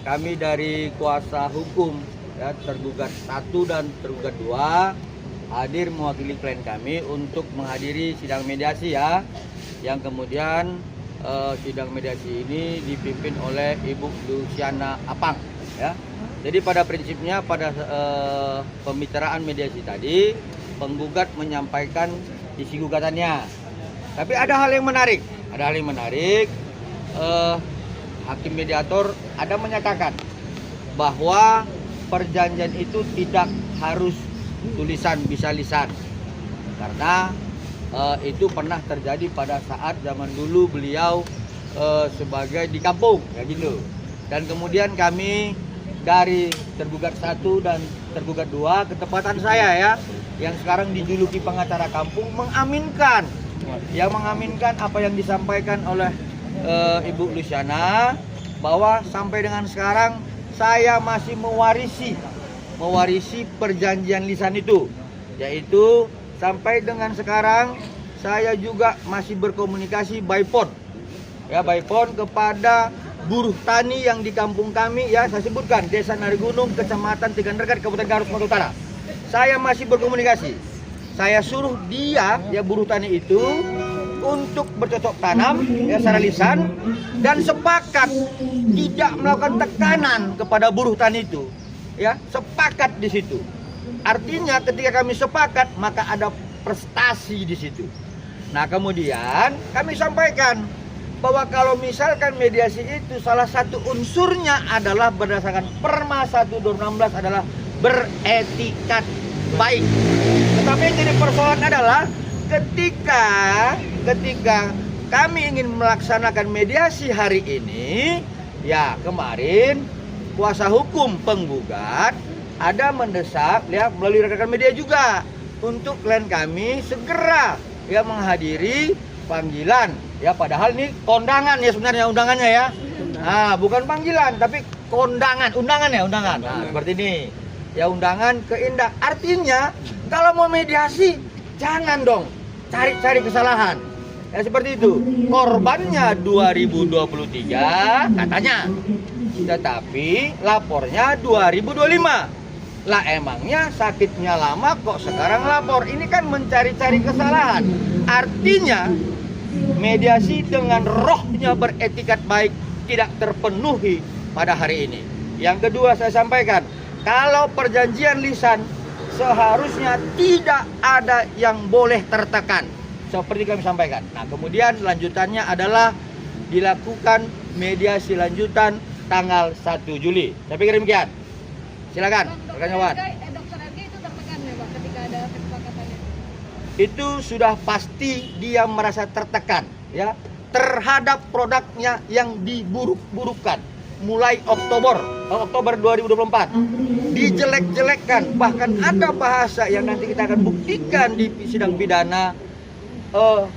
kami dari kuasa hukum ya, tergugat 1 dan tergugat 2 hadir mewakili klien kami untuk menghadiri sidang mediasi ya, yang kemudian sidang mediasi ini dipimpin oleh Ibu Luciana Apang ya. Jadi pada prinsipnya pada pembicaraan mediasi tadi penggugat menyampaikan isi gugatannya. Tapi ada hal yang menarik, hakim mediator ada menyatakan bahwa perjanjian itu tidak harus tulisan, bisa lisan, karena itu pernah terjadi pada saat zaman dulu beliau sebagai di kampung ya gitu. Dan kemudian kami dari tergugat 1 dan tergugat 2, ketepatan saya ya, yang sekarang dijuluki pengacara kampung, mengaminkan apa yang disampaikan oleh Ibu Luciana, bahwa sampai dengan sekarang saya masih mewarisi perjanjian lisan itu, yaitu sampai dengan sekarang saya juga masih berkomunikasi by phone kepada buruh tani yang di kampung kami ya, saya sebutkan Desa Narigunung, Kecamatan Tiganregat, Kabupaten Garut, Sumatera Utara. Saya masih berkomunikasi. Saya suruh dia ya, buruh tani itu, untuk bercocok tanam ya secara lisan dan sepakat tidak melakukan tekanan kepada buruh tani itu. Ya, sepakat di situ. Artinya ketika kami sepakat maka ada prestasi di situ. Nah, kemudian kami sampaikan bahwa kalau misalkan mediasi itu salah satu unsurnya adalah berdasarkan Perma 1 2016 adalah beretikat baik. Tetapi yang jadi persoalan adalah ketika kami ingin melaksanakan mediasi hari ini, ya kemarin kuasa hukum penggugat ada mendesak ya melalui rekan media juga untuk klien kami segera ya menghadiri panggilan ya, padahal ini kondangan ya sebenarnya undangannya ya. Nah, bukan panggilan tapi undangan. Nah, seperti ini. Ya, undangan ke Indah. Artinya kalau mau mediasi jangan dong cari-cari kesalahan. Ya seperti itu. Korbannya 2023 katanya. Tetapi lapornya 2025. Lah emangnya sakitnya lama kok sekarang lapor? Ini kan mencari-cari kesalahan. Artinya mediasi dengan rohnya beretikat baik tidak terpenuhi pada hari ini. Yang kedua saya sampaikan, kalau perjanjian lisan seharusnya tidak ada yang boleh tertekan, seperti kami sampaikan. Nah, kemudian lanjutannya adalah dilakukan mediasi lanjutan tanggal 1 Juli. Saya pikir demikian. Silakan, rekan Wan. Dokter RG itu tertekan ya, Pak, ketika ada kesepakatannya? Itu sudah pasti dia merasa tertekan ya terhadap produknya yang diburuk-burukan mulai Oktober 2024 dijelek-jelekkan, bahkan ada bahasa yang nanti kita akan buktikan di sidang pidana,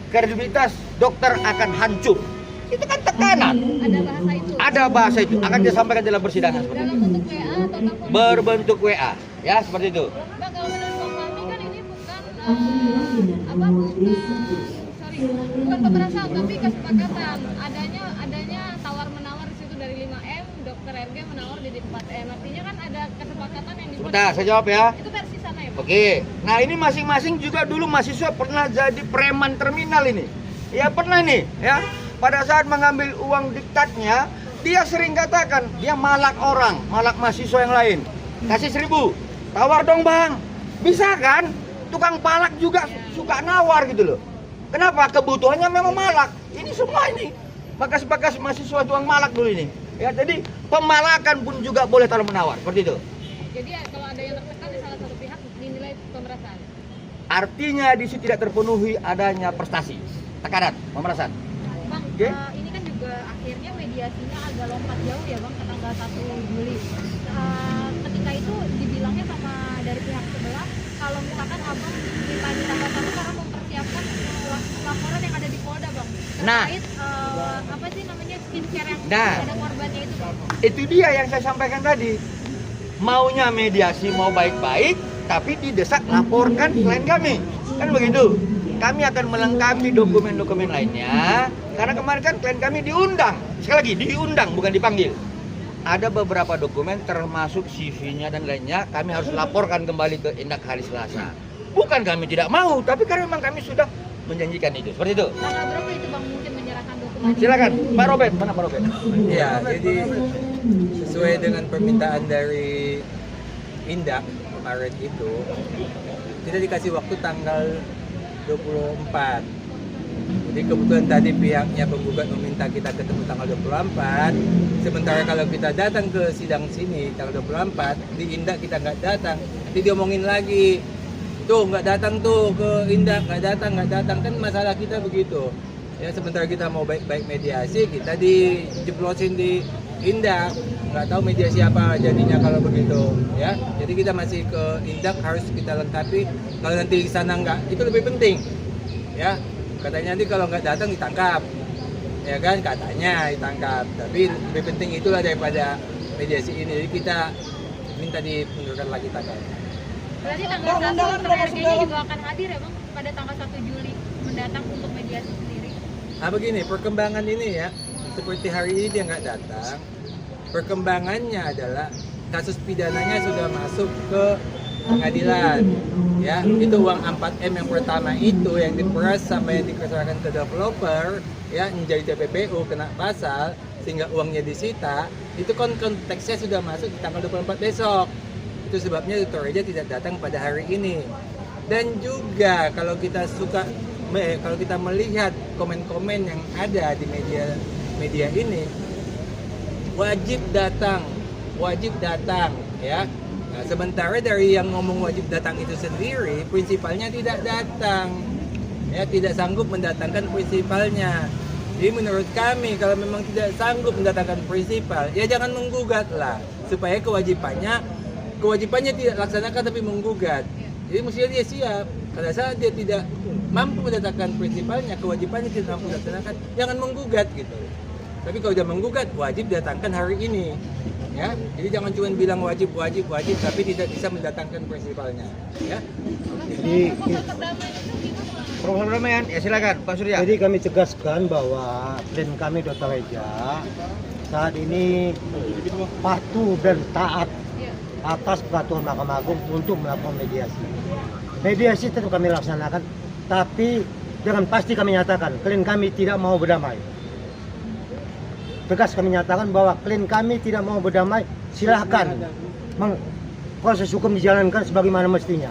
kredibilitas dokter akan hancur. Itu kan tekanan. Ada bahasa itu akan disampaikan dalam persidangan seperti dalam itu. bentuk WA atau telepon? Berbentuk WA ya seperti itu. Mbak, kalau menurut kami kan ini bukan pemerasan tapi kesepakatan, adanya tawar menawar di situ dari 5M, dokter RG menawar di 4M, artinya kan ada kesepakatan yang dibuat. Sebentar, saya jawab ya. Itu versi sana ya, Pak? Oke, nah ini masing-masing juga dulu mahasiswa pernah jadi preman terminal ini. Ya pernah nih ya, pada saat mengambil uang diktatnya, dia sering katakan, dia malak orang, malak mahasiswa yang lain. Kasih 1.000, tawar dong bang, bisa kan? Tukang palak juga suka nawar gitu loh. Kenapa? Kebutuhannya memang malak. Ini semua ini bakas-bakas mahasiswa tukang malak dulu ini. Ya, jadi pemalakan pun juga boleh tawar menawar seperti itu. Jadi kalau ada yang tertekan di salah satu pihak dinilai pemerasan. Artinya di situ tidak terpenuhi adanya prestasi, tekanan, pemerasan. Bang, Oke. ini kan juga akhirnya mediasinya agak lompat jauh ya Bang, ke tanggal 1 Juli. Ketika itu dibilangnya sama dari pihak sebelah kalau misalkan Abang minta di tanggal 1 karena mempersiapkan laporan yang ada di Polda Bang. Nah. Terkait apa sih namanya skincare yang Nah. ada korbannya itu Bang. Itu dia yang saya sampaikan tadi. Maunya mediasi mau baik-baik, tapi didesak laporkan klien kami. Kan begitu. Kami akan melengkapi dokumen-dokumen lainnya. Karena kemarin kan klien kami diundang. Sekali lagi, diundang bukan dipanggil. ada beberapa dokumen termasuk CV-nya dan lainnya kami harus laporkan kembali ke Indak hari Selasa. Bukan kami tidak mau, tapi karena memang kami sudah menjanjikan itu. Seperti itu. Tanggal berapa itu Bang mungkin menyerahkan dokumen? Silakan, Pak Robert. Mana Pak Robert? Ya, jadi sesuai dengan permintaan dari Indak kemarin itu, kita dikasih waktu tanggal 24. Jadi kebetulan tadi pihaknya penggugat meminta kita ketemu tanggal 24. Sementara kalau kita datang ke sidang sini tanggal 24, di Indak kita nggak datang. Nanti diomongin lagi, tuh nggak datang tuh ke Indak, nggak datang kan masalah kita begitu. Ya sementara kita mau baik-baik mediasi, kita dijeplosin di Indak, nggak tahu mediasi apa jadinya kalau begitu. Ya, jadi kita masih ke Indak, harus kita lengkapi. Kalau nanti di sana nggak, itu lebih penting. Ya, katanya nanti kalau nggak datang ditangkap, ya kan katanya ditangkap. Tapi lebih penting itulah daripada mediasi ini. Jadi kita minta dimundurkan lagi tanggalnya. Berarti tanggal 1 PRG-nya juga akan hadir ya Bang pada tanggal 1 Juli mendatang untuk mediasi sendiri. Nah begini, perkembangan ini ya, seperti hari ini dia nggak datang. Perkembangannya adalah kasus pidananya sudah masuk ke pengadilan. Ya, itu uang 4M yang pertama itu yang diperas sama yang dikerjakan ke developer, ya menjadi TPPU kena pasal sehingga uangnya disita. Itu konteksnya sudah masuk di tanggal 24 besok. Itu sebabnya Toreja tidak datang pada hari ini. Dan juga kalau kita melihat komen-komen yang ada di media ini, wajib datang ya. Nah, sementara dari yang ngomong wajib datang itu sendiri, prinsipalnya tidak datang, ya tidak sanggup mendatangkan prinsipalnya. Jadi menurut kami kalau memang tidak sanggup mendatangkan prinsipal, ya jangan menggugat lah, supaya kewajibannya tidak laksanakan tapi menggugat. Jadi mestinya dia siap. Pada saat dia tidak mampu mendatangkan prinsipalnya, kewajibannya tidak mampu laksanakan, jangan menggugat gitu. Tapi kalau dia menggugat, wajib datangkan hari ini. Ya, jadi jangan cuma bilang wajib, tapi tidak bisa mendatangkan prinsipalnya. Ya. Jadi Proposal perdamaian, ya silakan Pak Surya. Jadi kami tegaskan bahwa klien kami Toreja saat ini patuh dan taat atas peraturan Mahkamah Agung untuk melakukan mediasi. Mediasi tentu kami laksanakan, tapi dengan pasti kami nyatakan klien kami tidak mau berdamai. Tegas kami nyatakan bahwa klien kami tidak mau berdamai, silahkan proses hukum dijalankan sebagaimana mestinya.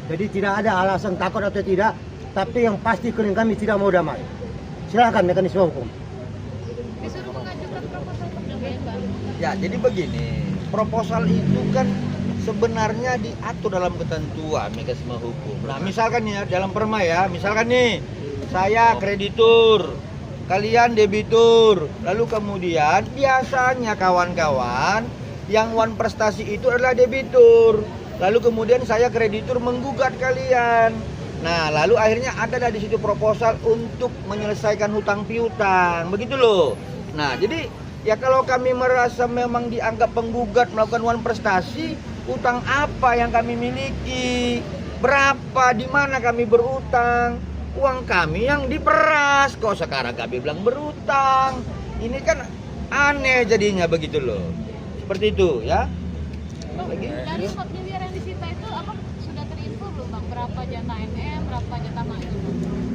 Jadi tidak ada alasan takut atau tidak, tapi yang pasti klien kami tidak mau damai. Silahkan mekanisme hukum. Disuruh mengajukan proposal perdamaian Bang. Ya, jadi begini, proposal itu kan sebenarnya diatur dalam ketentuan mekanisme hukum. Nah, misalkan ya dalam perma ya, misalkan nih saya kreditur, kalian debitur, lalu kemudian biasanya kawan-kawan yang wan prestasi itu adalah debitur, lalu kemudian saya kreditur menggugat kalian. Nah, lalu akhirnya ada di situ proposal untuk menyelesaikan hutang piutang, begitu loh. Nah, jadi ya kalau kami merasa memang dianggap penggugat melakukan wan prestasi, utang apa yang kami miliki, berapa, di mana kami berutang, uang kami yang diperas, kok sekarang kami bilang berutang. Ini kan aneh jadinya begitu loh. Seperti itu ya. Bang, dari 4 miliar yang disita itu Abang sudah terinfo belum Bang? Berapa jatah MM, berapa jatah Mayu?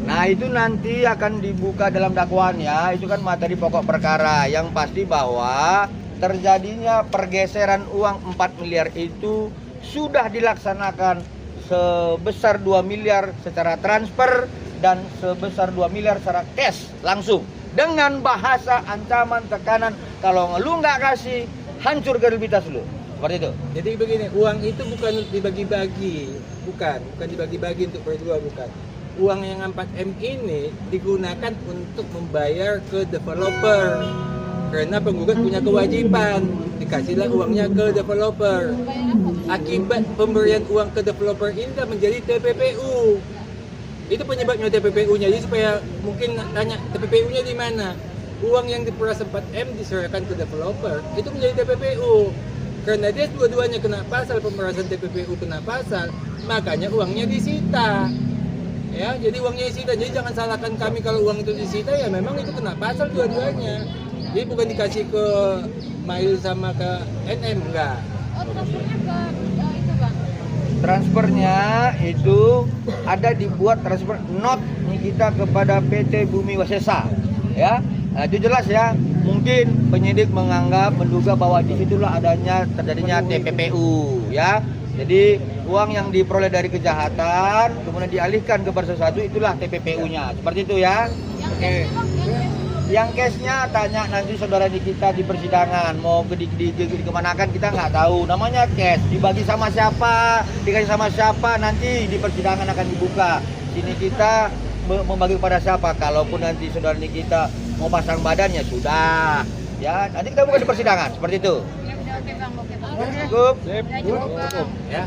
Nah itu nanti akan dibuka dalam dakwaan ya. Itu kan materi pokok perkara. Yang pasti bahwa terjadinya pergeseran uang 4 miliar itu sudah dilaksanakan sebesar 2 miliar secara transfer dan sebesar 2 miliar secara cash langsung. Dengan bahasa ancaman, tekanan, kalau lu nggak kasih, hancur kredibilitas lu. Seperti itu. Jadi begini, uang itu bukan dibagi-bagi, bukan dibagi-bagi untuk berdua, bukan. Uang yang 4M ini digunakan untuk membayar ke developer. Karena penggugat punya kewajiban, dikasihlah uangnya ke developer. Akibat pemberian uang ke developer ini menjadi TPPU. Itu penyebabnya TPPU-nya. Jadi supaya mungkin tanya TPPU-nya di mana? Uang yang diperas 4M diserahkan ke developer, itu menjadi TPPU. Karena dia dua-duanya kena pasal, pemerasan TPPU kena pasal, makanya uangnya disita. Ya, jadi uangnya disita. Jadi jangan salahkan kami kalau uang itu disita, ya memang itu kena pasal dua-duanya. Jadi bukan dikasih ke Ismail sama ke NM enggak. Oh, transfernya ke itu bang. Transfernya itu ada dibuat transfer not kita kepada PT Bumi Wasesa, ya. Nah, itu jelas ya. Mungkin penyidik menduga bahwa di situlah terjadinya TPPU, ya. Jadi uang yang diperoleh dari kejahatan kemudian dialihkan kepada sesuatu, itulah TPPU-nya. Seperti itu ya. Yang Oke. cashnya bang, Yang cashnya tanya nanti saudara kita di persidangan mau dikemanakan kita nggak tahu. Namanya cash, dibagi sama siapa, dikasih sama siapa, nanti di persidangan akan dibuka. Sini kita membagi kepada siapa. Kalaupun nanti saudara kita mau pasang badannya sudah, ya nanti kita buka di persidangan seperti itu. ya udah oke bang, oke bang. Cukup. Udah cukup bang. Ya.